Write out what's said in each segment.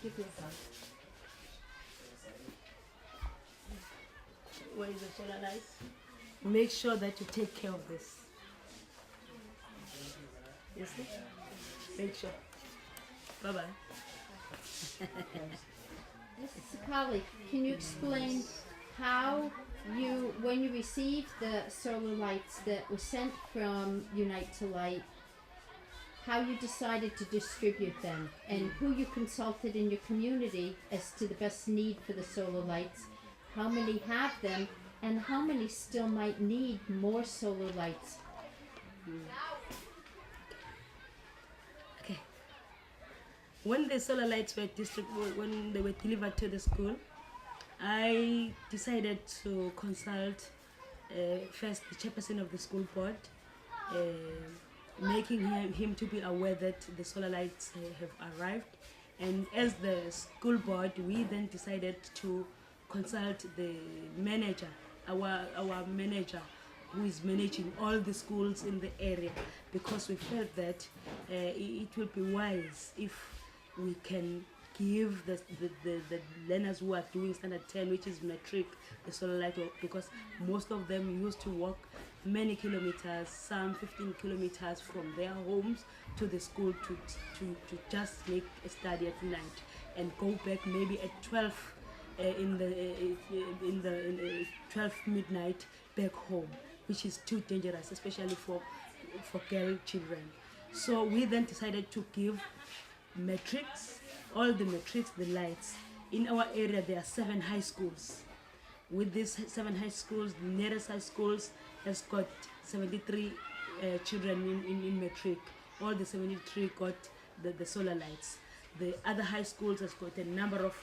Give me a hug. Where is the solar light? Make sure that you take care of this. You see? Make sure. Bye-bye. Zikhali, can you explain how you, when you received the solar lights that were sent from Unite to Light, how you decided to distribute them and who you consulted in your community as to the best need for the solar lights, how many have them, and how many still might need more solar lights? Okay. When the solar lights were when they were delivered to the school, I decided to consult first the chairperson of the school board, making him to be aware that the solar lights have arrived. And as the school board, we then decided to consult the manager, our manager, who is managing all the schools in the area, because we felt that it will be wise if we can give the learners who are doing standard 10, which is matric, the solar light, because most of them used to walk many kilometers, some 15 kilometers from their homes to the school to just make a study at night and go back maybe at 12 in the 12 midnight back home, which is too dangerous, especially for girl children. So we then decided to give matrics, all the matrics, the lights. In our area there are 7 high schools. With these 7 high schools, the nearest high schools has got 73 children in matric. All the 73 got the solar lights. The other high schools has got a number of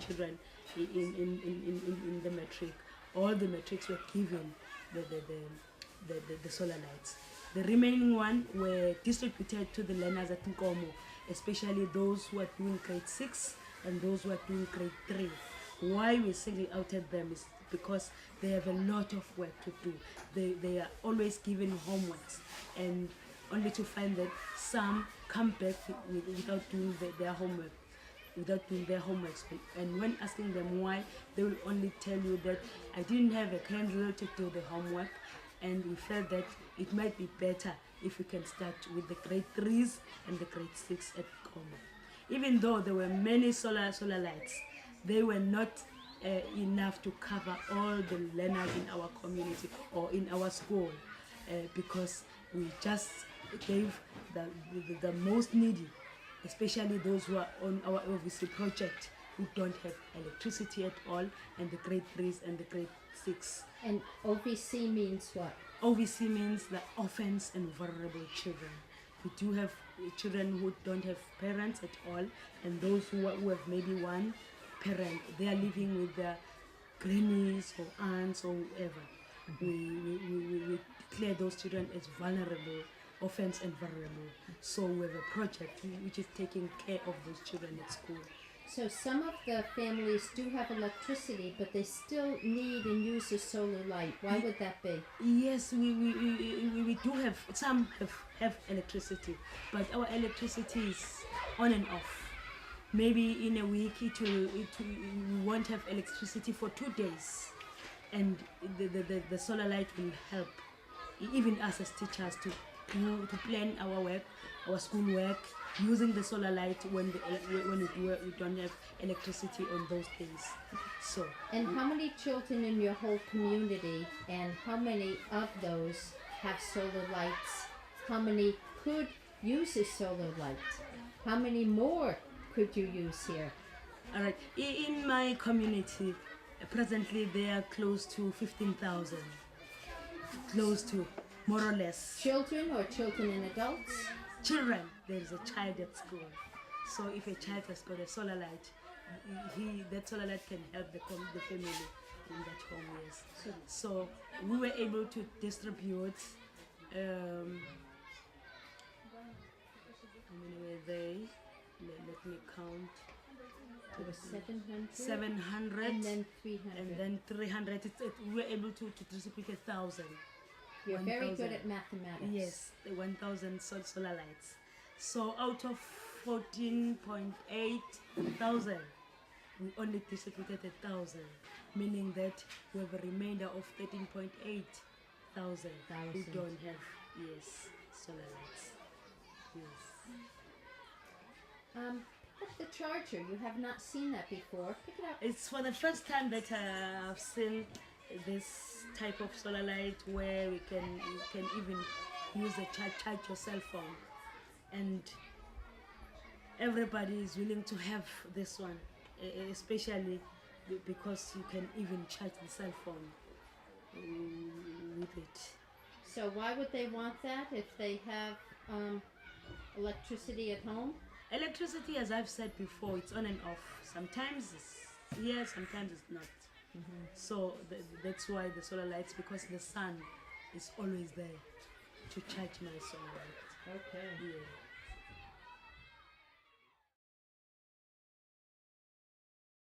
children in the matric. All the matrics were given the solar lights. The remaining one were distributed to the learners at Mnqobo, especially those who are doing grade 6 and those who are doing grade 3. Why we single outed them is because they have a lot of work to do. They are always given homeworks, and only to find that some come back without doing their homework. And when asking them why, they will only tell you that I didn't have a candle to do the homework, and we felt that it might be better if we can start with the grade 3s and the grade 6 at Mnqobo. Even though there were many solar lights, they were not enough to cover all the learners in our community or in our school, because we just gave the most needy, especially those who are on our OVC project, who don't have electricity at all, and the grade 3s and the grade 6. And OVC means what? OVC means the orphans and vulnerable children. We do have children who don't have parents at all, and those who have maybe one parent. They are living with their grannies or aunts or whoever. We declare those children as vulnerable, orphans and vulnerable. So we have a project which is taking care of those children at school. So some of the families do have electricity, but they still need and use a solar light. Why would that be? Yes, we do have, some have electricity, but our electricity is on and off. Maybe in a week we won't have electricity for 2 days, and the solar light will help even us as teachers to plan our work, our school work, using the solar light when we don't have electricity on those days. So. And how many children in your whole community, and how many of those have solar lights? How many could use a solar light? How many more could you use here? All right. In my community, presently there are close to 15,000. Close to, more or less. Children or children and adults? Children. There is a child at school. So if a child has got a solar light, that solar light can help the family in that home, yes. So we were able to distribute, how many were they? Let me count. There were 700. 700. And then 300. And then 300. We were able to distribute 1,000. You're 1, very good at mathematics. Yes, the 1,000 solar lights. So out of 14.8 thousand. We only distributed 1,000, meaning that we have a remainder of 13.8 thousand who don't have, yes, solar lights. Yes. Pick up the charger. You have not seen that before. Pick it up. It's for the first time that I've seen this type of solar light where you can even use a charge your cell phone, and everybody is willing to have this one, especially because you can even charge the cell phone with it. So why would they want that if they have electricity at home? Electricity, as I've said before, it's on and off. Sometimes it's here, sometimes it's not. So that's why the solar lights, because the sun is always there to charge my solar light. Okay. Yeah.